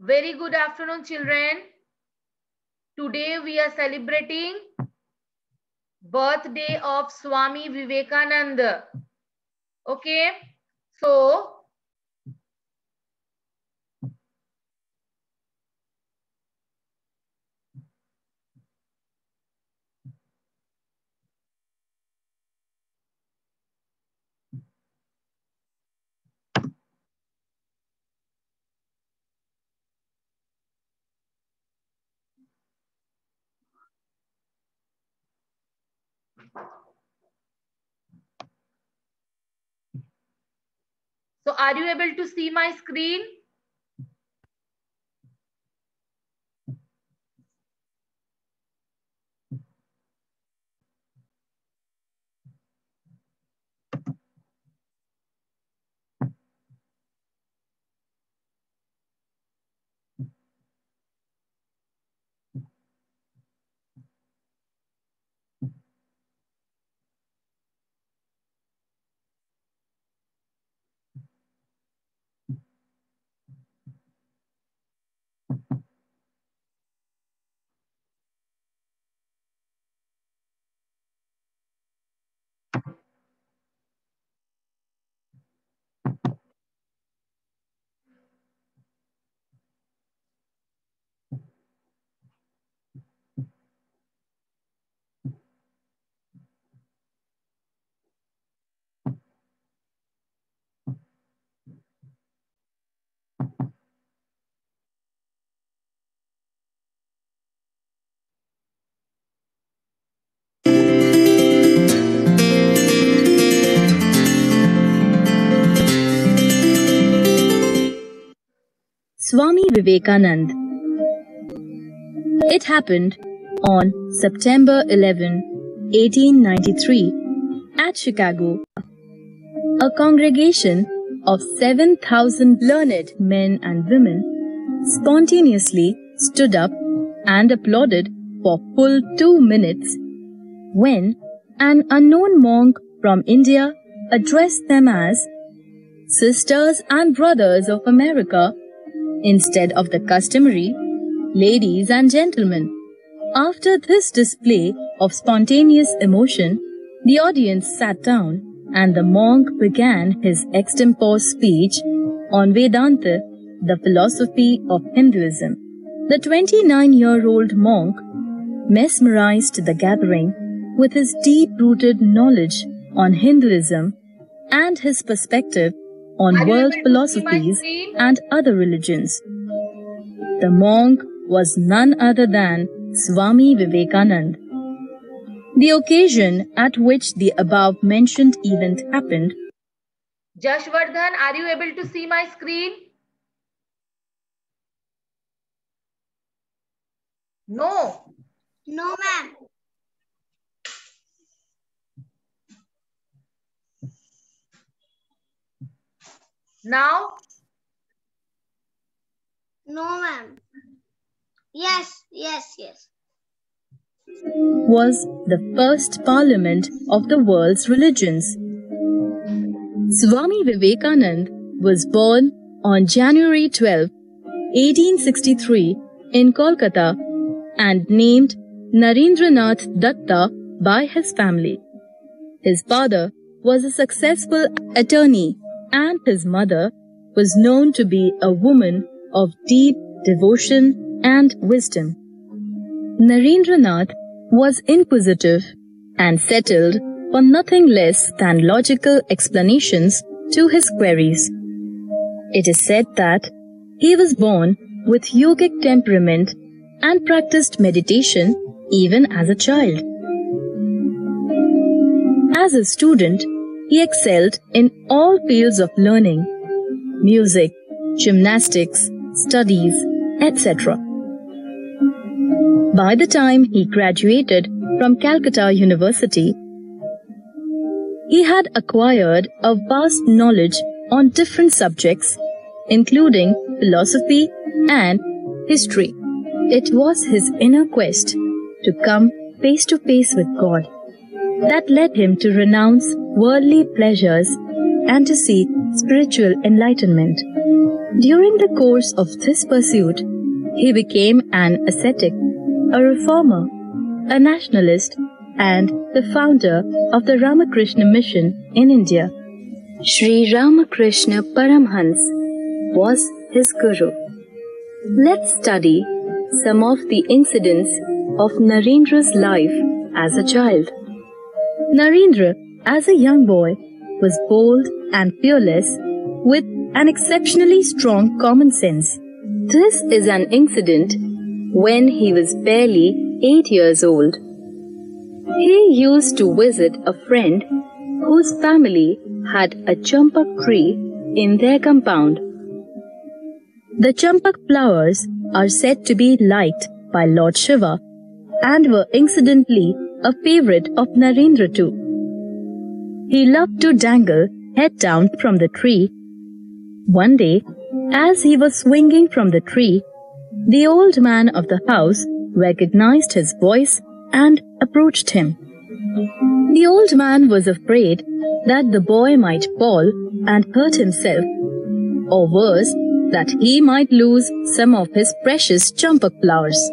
Very good afternoon, children. Today we are celebrating birthday of Swami Vivekananda. Okay, so are you able to see my screen? Swami Vivekanand. It happened on September 11, 1893 at Chicago. A congregation of 7,000 learned men and women spontaneously stood up and applauded for full 2 minutes when an unknown monk from India addressed them as "Sisters and Brothers of America" instead of the customary "Ladies and Gentlemen." After this display of spontaneous emotion, the audience sat down and the monk began his extempore speech on Vedanta, the philosophy of Hinduism. The 29-year-old monk mesmerized the gathering with his deep-rooted knowledge on Hinduism and his perspective on world philosophies and other religions. The monk was none other than Swami Vivekananda. The occasion at which the above-mentioned event happened. Jashvardhan, are you able to see my screen? No. No, ma'am. Now? No, ma'am. Yes. Was the first parliament of the world's religions. Swami Vivekananda was born on January 12, 1863 in Kolkata and named Narendranath Datta by his family. His father was a successful attorney and his mother was known to be a woman of deep devotion and wisdom. Narendranath was inquisitive and settled for nothing less than logical explanations to his queries. It is said that he was born with yogic temperament and practiced meditation even as a child. As a student, he excelled in all fields of learning: music, gymnastics, studies, etc. By the time he graduated from Calcutta University, he had acquired a vast knowledge on different subjects, including philosophy and history. It was his inner quest to come face to face with God that led him to renounce worldly pleasures and to seek spiritual enlightenment. During the course of this pursuit, he became an ascetic, a reformer, a nationalist, and the founder of the Ramakrishna Mission in India. Sri Ramakrishna Paramhans was his guru. Let's study some of the incidents of Narendra's life as a child. Narendra, as a young boy, was bold and fearless with an exceptionally strong common sense. This is an incident when he was barely 8 years old. He used to visit a friend whose family had a champak tree in their compound. The champak flowers are said to be liked by Lord Shiva and were incidentally a favorite of Narendra too. He loved to dangle head down from the tree. One day, as he was swinging from the tree, the old man of the house recognized his voice and approached him. The old man was afraid that the boy might fall and hurt himself, or worse, that he might lose some of his precious champak flowers.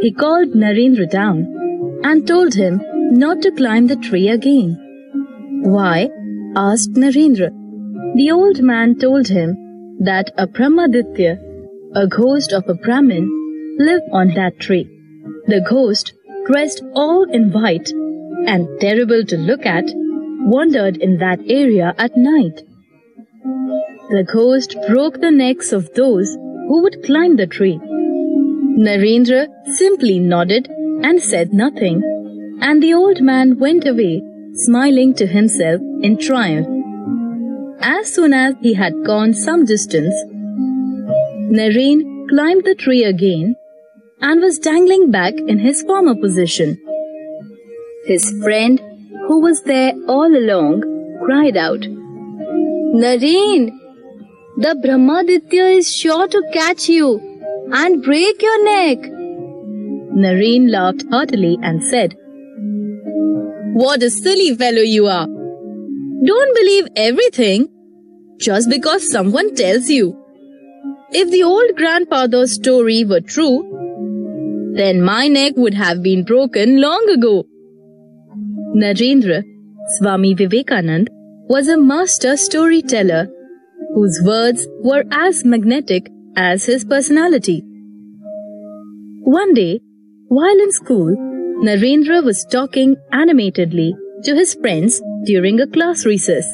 He called Narendra down and told him not to climb the tree again. Why? Asked Narendra. The old man told him that a Brahmaditya, a ghost of a Brahmin, lived on that tree. The ghost, dressed all in white and terrible to look at, wandered in that area at night. The ghost broke the necks of those who would climb the tree. Narendra simply nodded and said nothing, and the old man went away, smiling to himself in triumph. As soon as he had gone some distance, Naren climbed the tree again and was dangling back in his former position. His friend, who was there all along, cried out, "Naren, the Brahmaditya is sure to catch you and break your neck." Naren laughed heartily and said, "What a silly fellow you are! Don't believe everything just because someone tells you. If the old grandfather's story were true, then my neck would have been broken long ago." Narendra, Swami Vivekanand, was a master storyteller whose words were as magnetic as his personality. One day, while in school, Narendra was talking animatedly to his friends during a class recess.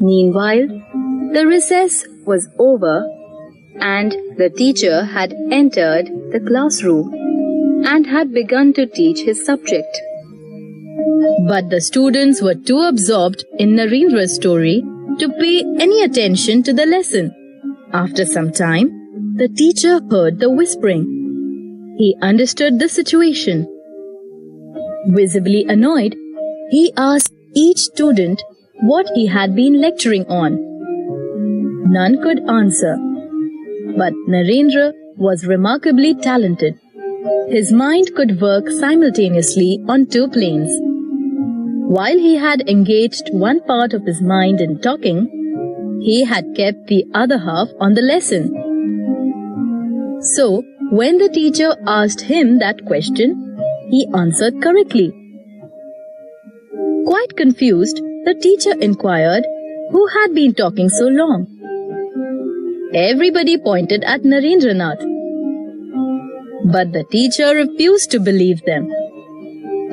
Meanwhile, the recess was over and the teacher had entered the classroom and had begun to teach his subject. But the students were too absorbed in Narendra's story to pay any attention to the lesson. After some time, the teacher heard the whispering. He understood the situation. Visibly annoyed, he asked each student what he had been lecturing on. None could answer. But Narendra was remarkably talented. His mind could work simultaneously on two planes. While he had engaged one part of his mind in talking, he had kept the other half on the lesson. So, when the teacher asked him that question, he answered correctly. Quite confused, the teacher inquired who had been talking so long. Everybody pointed at Narendranath. But the teacher refused to believe them.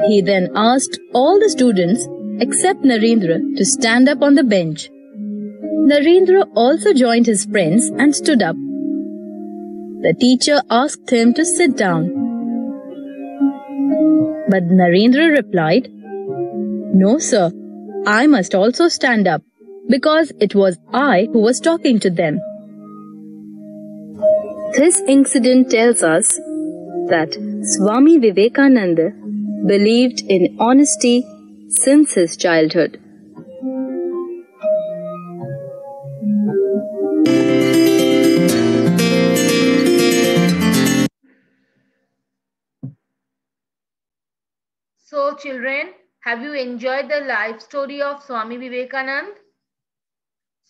He then asked all the students except Narendra to stand up on the bench. Narendra also joined his friends and stood up. The teacher asked him to sit down. But Narendra replied, "No, sir, I must also stand up because it was I who was talking to them." This incident tells us that Swami Vivekananda believed in honesty since his childhood. So children, have you enjoyed the life story of Swami Vivekanand?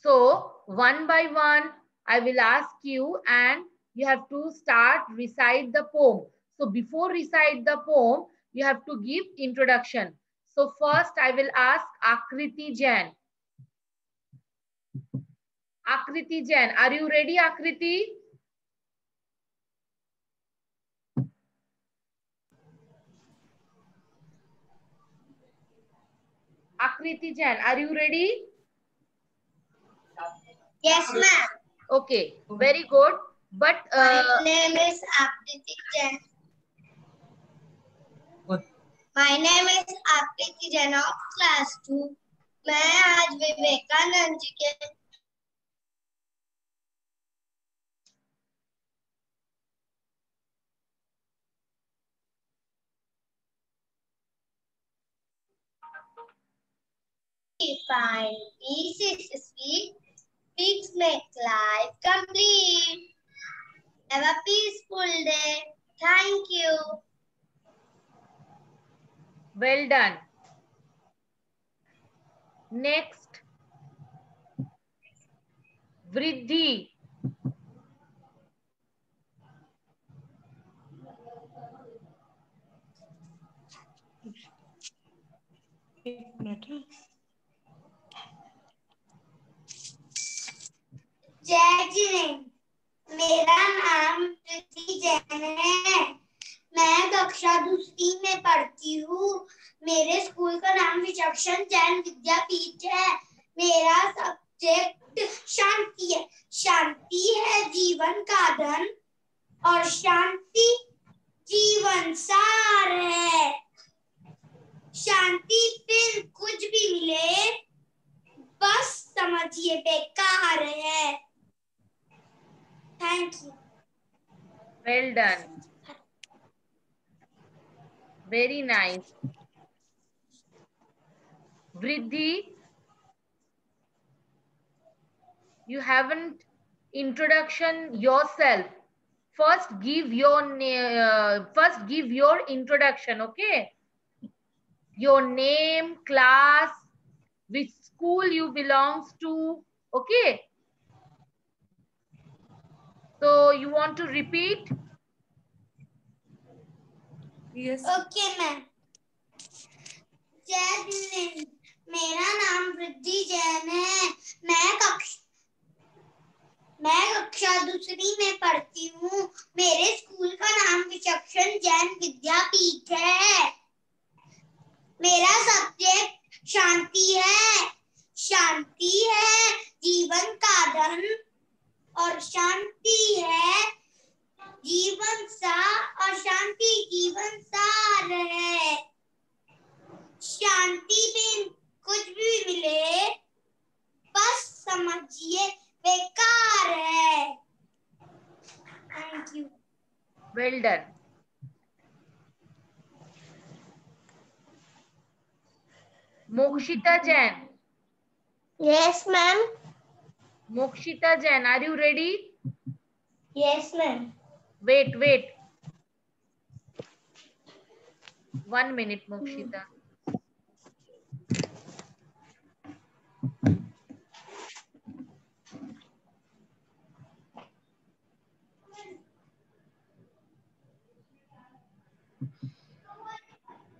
So one by one, I will ask you and you have to start recite the poem. So before recite the poem, you have to give introduction. So first I will ask Akriti Jain. Akriti Jain, are you ready, Akriti? Akriti Jain, are you ready? Yes, ma'am. Okay, very good. But My name is Akriti Jain. My name is Akriti Jain of class 2. मैं आज विवेकानंद जी के find peace is sweet, peace make life complete. Have a peaceful day. Thank you. well done. Next, Vriddhi. जय जिनेन्द्र, मेरा नाम प्रीति जैन है। मैं कक्षा दूसरी में पढ़ती हूँ। मेरे स्कूल का नाम विचक्षण जैन विद्यापीठ है। मेरा सब्जेक्ट शांति है। शांति है जीवन का धन और शांति जीवन सार है। शांति फिर कुछ भी मिले बस समझिए बेकार है। Thank you. Well done. Very nice. Vriddhi, you haven't introduction yourself. First give your introduction, okay? Your name, class, which school you belongs to, okay? So you want to repeat? Yes. Okay, ma'am. जय जिनेन्द्र, मेरा नाम वृद्धि जैन है। मैं कक्षा दूसरी में पढ़ती हूँ। मेरे स्कूल का नाम विचक्षण जैन विद्यापीठ है। मेरा सब्जेक्ट शांति है। शांति है जीवन का धन और शांति है जीवन और शांति जीवन सार है। शांति में कुछ भी मिले बस समझिए बेकार है। Thank you. Well done. Mokshita Jain. Yes, ma'am. Mokshita Jain, are you ready? Yes, ma'am. Wait. 1 minute, Mokshita.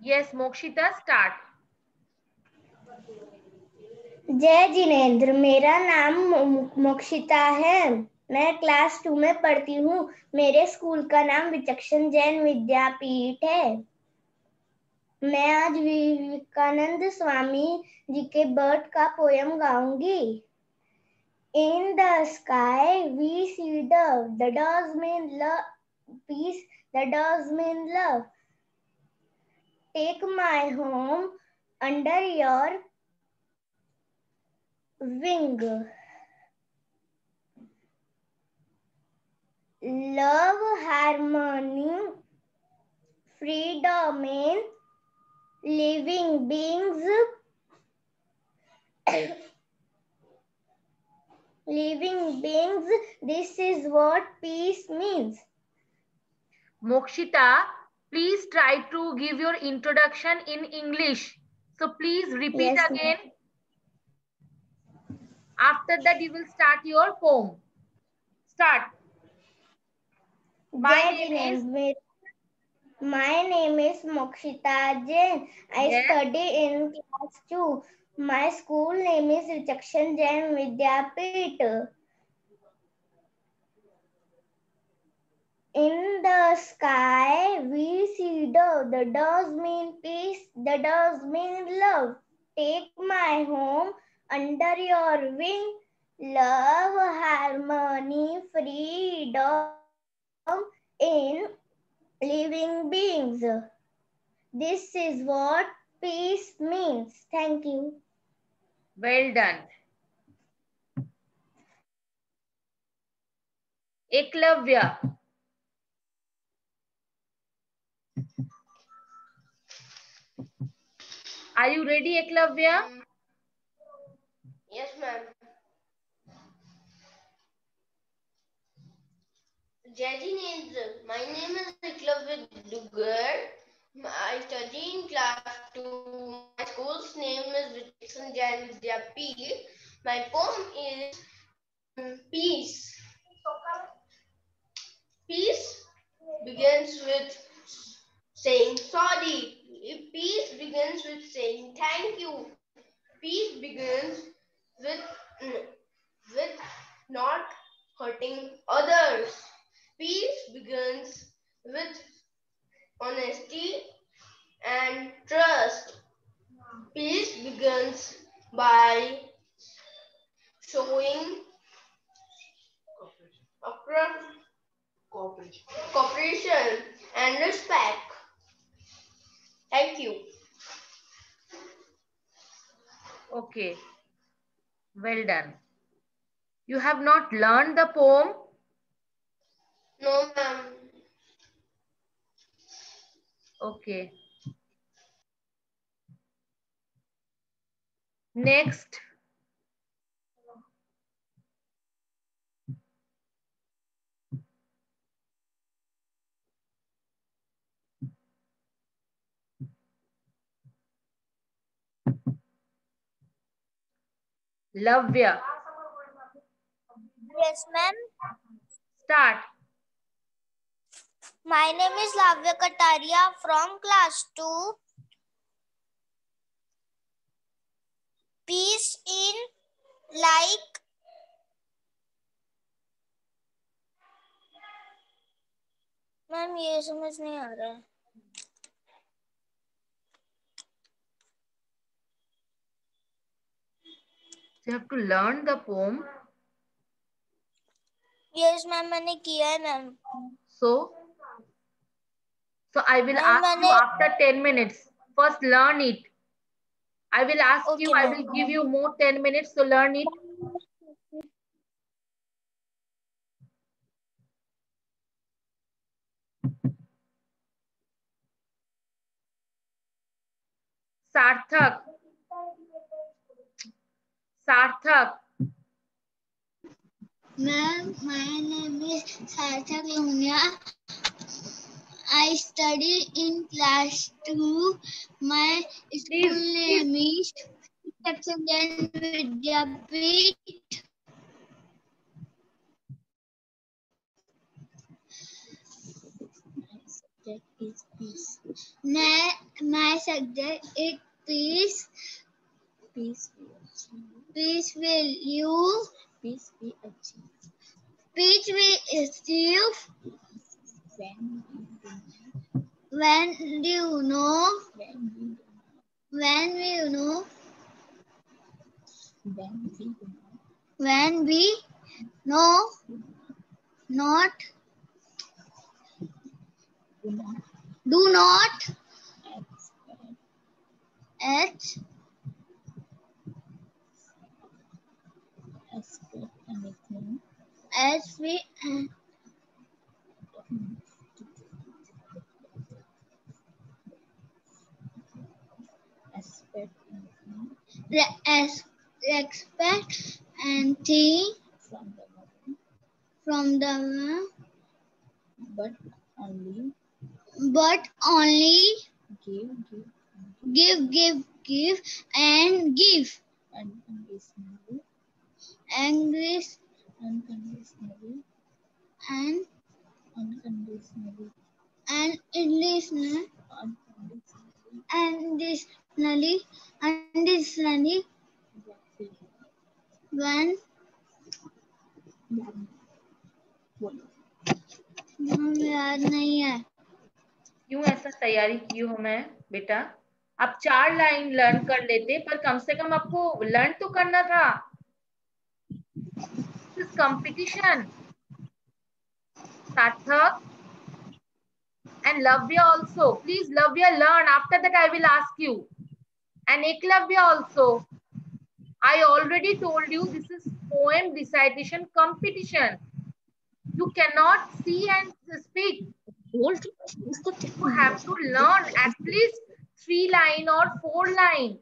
Yes, Mokshita, start. जय जिनेन्द्र, मेरा नाम मोक्षिता है। मैं क्लास 2 में पढ़ती हूँ। मेरे स्कूल का नाम विचक्षण जैन विद्यापीठ है। मैं आज विवेकानंद स्वामी जी के बर्थ का poem गाऊंगी। In the sky we see dove, the doves mean love, peace, the doves mean love. Take my home under your wing. Love, harmony, freedom in living beings. Living beings, this is what peace means. Mokshita, please try to give your introduction in English. So please repeat Yes, again. After that, you will start your poem. Start. My name is Mokshita Jain. I study in class 2. My school name is Vichakshan Jain Vidyapeeth. In the sky, we see dove. The doves mean peace. The doves mean love. Take my home under your wing. Love, harmony, freedom in living beings. This is what peace means. Thank you. Well done. Eklavya. Are you ready, Eklavya? Yes, ma'am. Jai Jinendra. My name is Eklavya Dugar. I study in class 2. My school's name is Vichakshan Jain Vidyapeeth. My poem is Peace. Peace begins with saying sorry. Peace begins with saying thank you. Peace begins with not hurting others. Peace begins with honesty and trust. Peace begins by showing cooperation and respect. Thank you. Okay. Well done. You have not learned the poem? No, ma'am. Okay. Next. Lavya. Yes, ma'am. Start. My name is Lavya Kataria from class 2. Peace in like ma'am ये समझ नहीं आ रहा है. You have to learn the poem. Yes, ma'am मैंने किया है ma'am. So I will ask you after 10 minutes. First learn it. I will ask you, I will give you more 10 minutes to learn it. Sarthak. Sarthak. Ma'am, my name is Sarthak Lunia. I study in class 2. My school name is Vichakshan Jain Vidyapeeth. Is peace. My subject is peace. Peace will you. Peace we achieve. Peace we achieve. When do you know? When we know? When we know not. Do not expect anything as we expect anything from the but only give and give English unconditionally and unconditionally and conditionally when याद नहीं है। क्यों ऐसा तैयारी की हो मैं बेटा? आप 4 लाइन लर्न कर लेते, पर कम से कम आपको लर्न तो करना था। This competition. सार्थक and Lavya also. Please, Lavya, learn. After that, I will ask you. And Eklavya also. I already told you this is poem recitation competition. You cannot see and speak. You have to learn at least 3 line or 4 line.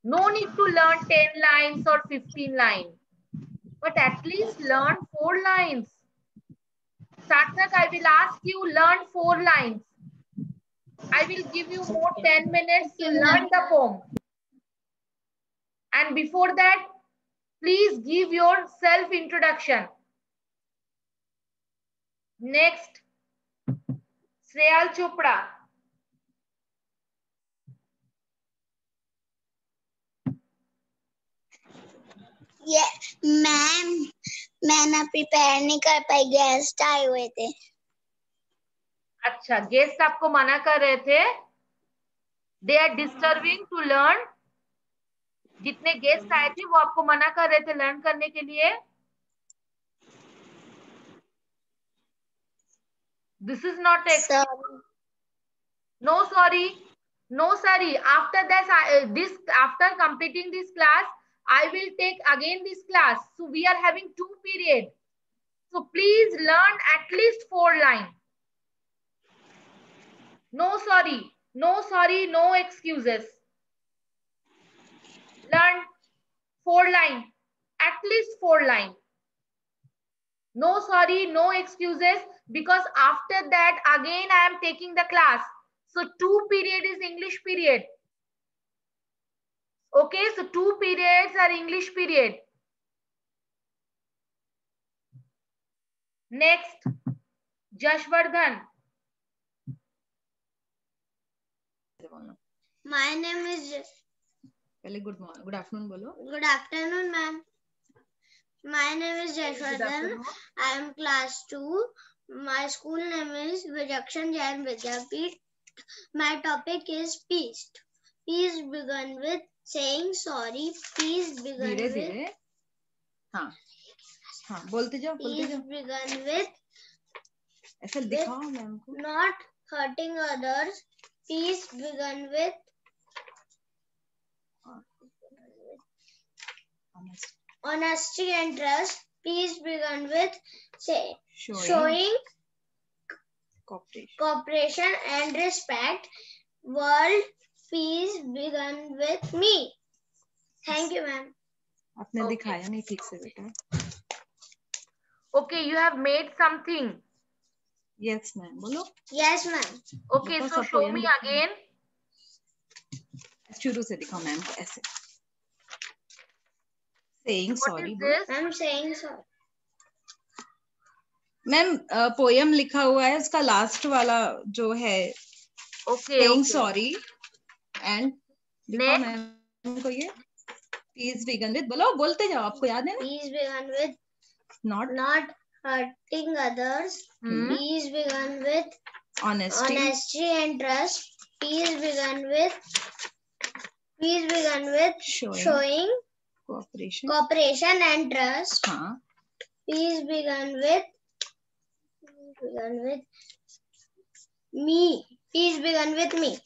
No need to learn 10 lines or 15 lines. But at least learn 4 lines. Sarthak, I will ask you learn 4 lines. I will give you more 10 minutes to learn the poem. And before that, please give your self-introduction. Next, Shreyal Chopra. Ma'am मैं ना prepare नहीं कर पाई, guest आए हुए थे। अच्छा, guest आपको मना कर रहे थे? They are disturbing to learn. जितने गेस्ट आए थे वो आपको मना कर रहे थे लर्न करने के लिए? This is not excuse. No sorry. No sorry. After this, after completing this class, I will take again this class. So we are having 2 periods. So please learn at least 4 lines. No sorry. No sorry. No excuses. Learn 4 lines. At least 4 lines. No sorry. No excuses. Because after that again I am taking the class. So 2 period is English period. Okay. So 2 periods are English period. Next, Jashvardhan. My name is. पहले good morning, good afternoon बोलो। Good afternoon, ma'am. My name is Jashvardhan. I am class 2. My school name is Vijakshan Jain Vidyapeeth. My topic is peace. Peace begun with saying sorry. Peace begun धीरे with. धीरे हाँ हाँ बोलते जाओ बोलते Peace जाओ। begun with ऐसे दिखाओ मैम को। not hurting others. Peace begun with honesty and trust. Peace begun with showing cooperation and respect. World peace begun with me. Thank you, ma'am. आपने Okay. दिखाया नहीं ठीक से बेटा। Okay, you have made something. Yes ma'am बोलो। Yes, ma'am. Okay, देखो, so सब show poem me दिखाओ। again. शुरू से दिखाओ मैम को ऐसे। सेइंग What सॉरी is बोलो। this? I'm saying sorry. Ma'am poem लिखा हुआ है, उसका लास्ट वाला जो है Okay, saying okay. Sorry and दिखाओ Next. मैम को ये पीस बिगन विद बोलो, बोलते जाओ, आपको याद है ना? Peace begun with not hurting others. Hmm. Peace begun with honesty honesty and trust. Peace begun with showing cooperation cooperation and trust. हाँ Peace begun with me. Peace begun with me.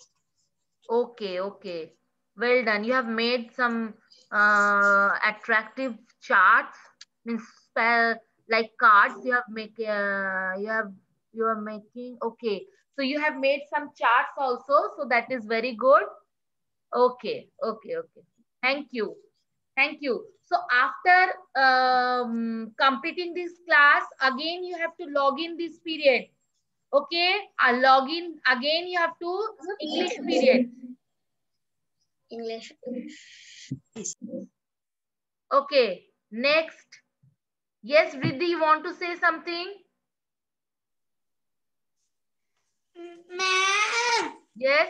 Okay, okay. Well done. You have made some attractive charts, means like cards. You have you are making. Okay, so you have made some charts also. So that is very good. Okay, okay, okay. Thank you, thank you. So after completing this class, again you have to log in this period. Okay, log in again. You have to English period. English. Okay, Next. Yes, Riddhi, you want to say something? Ma'am Yes.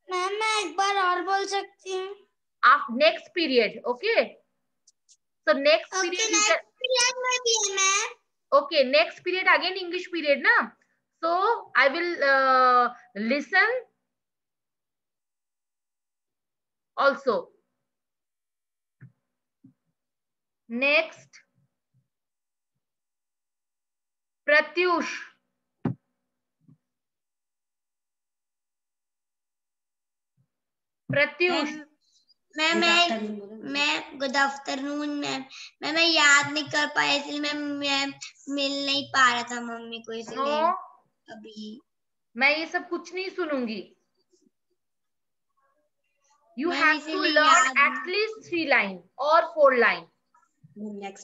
Ma'am मैं एक बार और बोल सकती हूँ? After next period, okay? So next period you can. Period में भी है ma'am? Okay, next period again English period, na? So I will listen also. Next. Pratyush. Pratyush. मैं गुड आफ्टरनून मैम। मैं याद नहीं कर पाया इसलिए मैं मिल नहीं पा रहा था मम्मी को इसलिए No, अभी। मैं ये सब कुछ नहीं सुनूंगी। You मैम have to इसीलिए learn याद at least 3 line or 4 line.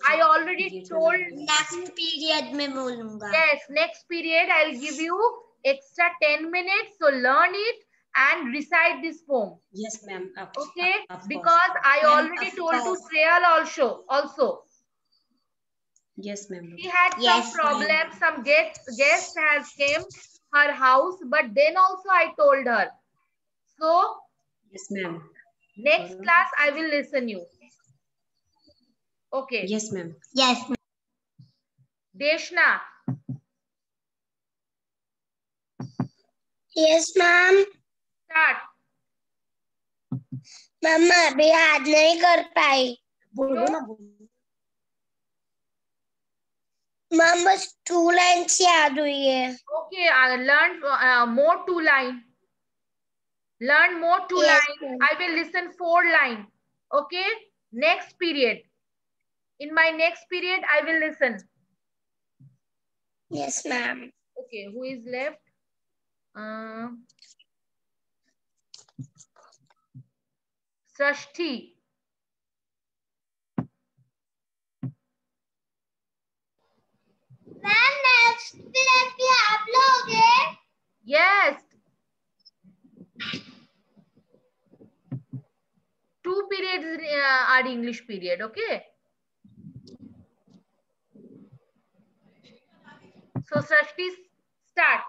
I already told. Next period में बोलूंगा। Yes, next period I'll give you extra 10 minutes. So learn it and recite this poem. Yes, ma'am. Okay, Of because course. I Ma'am, already of told to course. Shreyal also. Yes, ma'am. She had some Yes, problems. Some guest has came her house, but then also I told her. So Yes, ma'am. next class I will listen you. Okay. Yes, ma'am. Yes. Deshna. Yes, ma'am. Start. Ma'am मैं अभी याद नहीं कर पाई। बोलो ना। Ma'am बस 2 lines याद हुई है। Okay, I learned more 2 line. Learn more 2 Yes, line. ma'am. I will listen 4 line. Okay. Next period. In my next period, I will listen. Yes, ma'am. Okay. Who is left? Srashti. Ma'am next period भी आप लोगे? Yes. 2 periods are English period. Okay. So Srashti, start.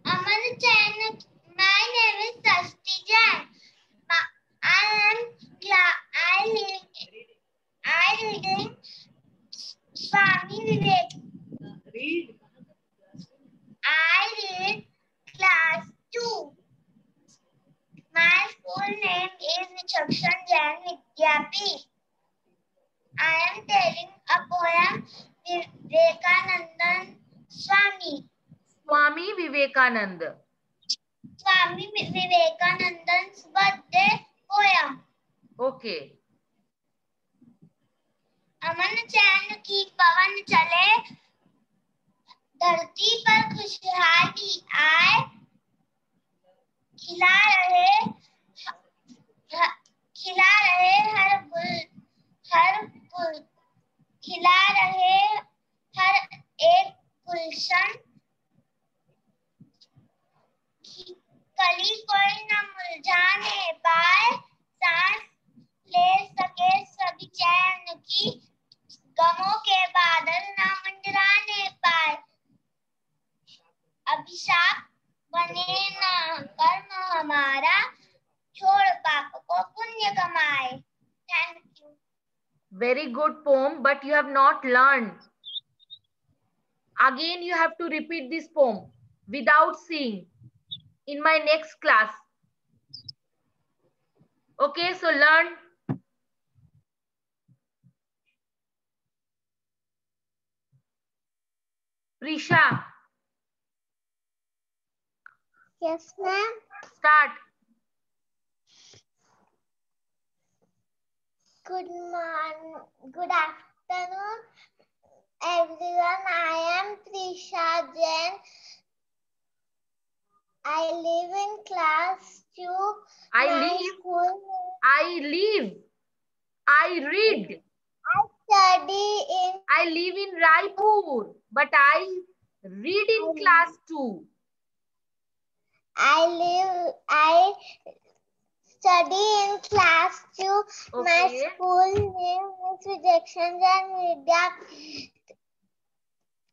Aman Jain, my name is Srashti Jain. I reading Swami Vivek. I read class 2. My school name is Vichakshan Jain Vidyapeeth. I am telling a poem Vivekananda Swami. Swami Vivekananda. Swami Vivekananda's birthday poem. Okay. अमन चैन की पवन चले, धरती पर खुशहाली आए, खिला रहे हर एक गुलशन, कली कोई न मुरझाने पाए, सांस ले सके सभी चैन की, गमों के बादल न मंडराने पाए, अभिशाप बने न कर्म हमारा, छोड़ पाप को पुण्य कमाए। Thank you. Very good poem, but you have not learned. Again, you have to repeat this poem without seeing in my next class. Okay, so learn. Prisha. Yes, ma'am. Start. Good afternoon, everyone. I am Prisha Jain. I live in class 2. I My live. school. I live. I read. I study in. I live in Raipur, but I read in class 2. I study in class 2. My Okay. school name is Vijakshan Jain Vidya.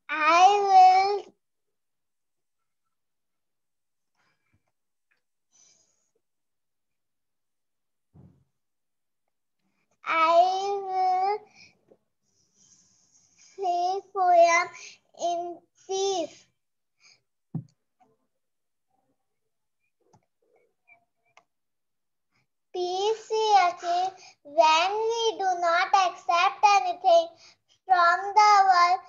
I will say poem in peace. Peace we achieve when we do not accept anything from the world,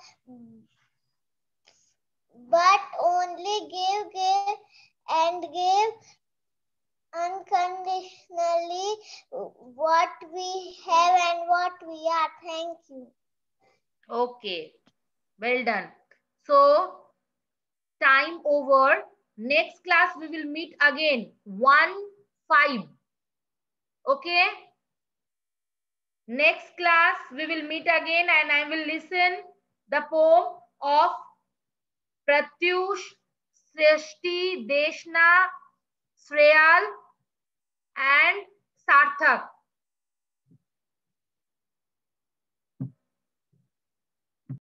but only give unconditionally what we have and what we are. Thank you. Okay. Well done. So, time over. Next class we will meet again. 1-5. Okay. Next class we will meet again and I will listen the poem of Pratyush, Srishti, Deshna, Shreyal and Sarthak.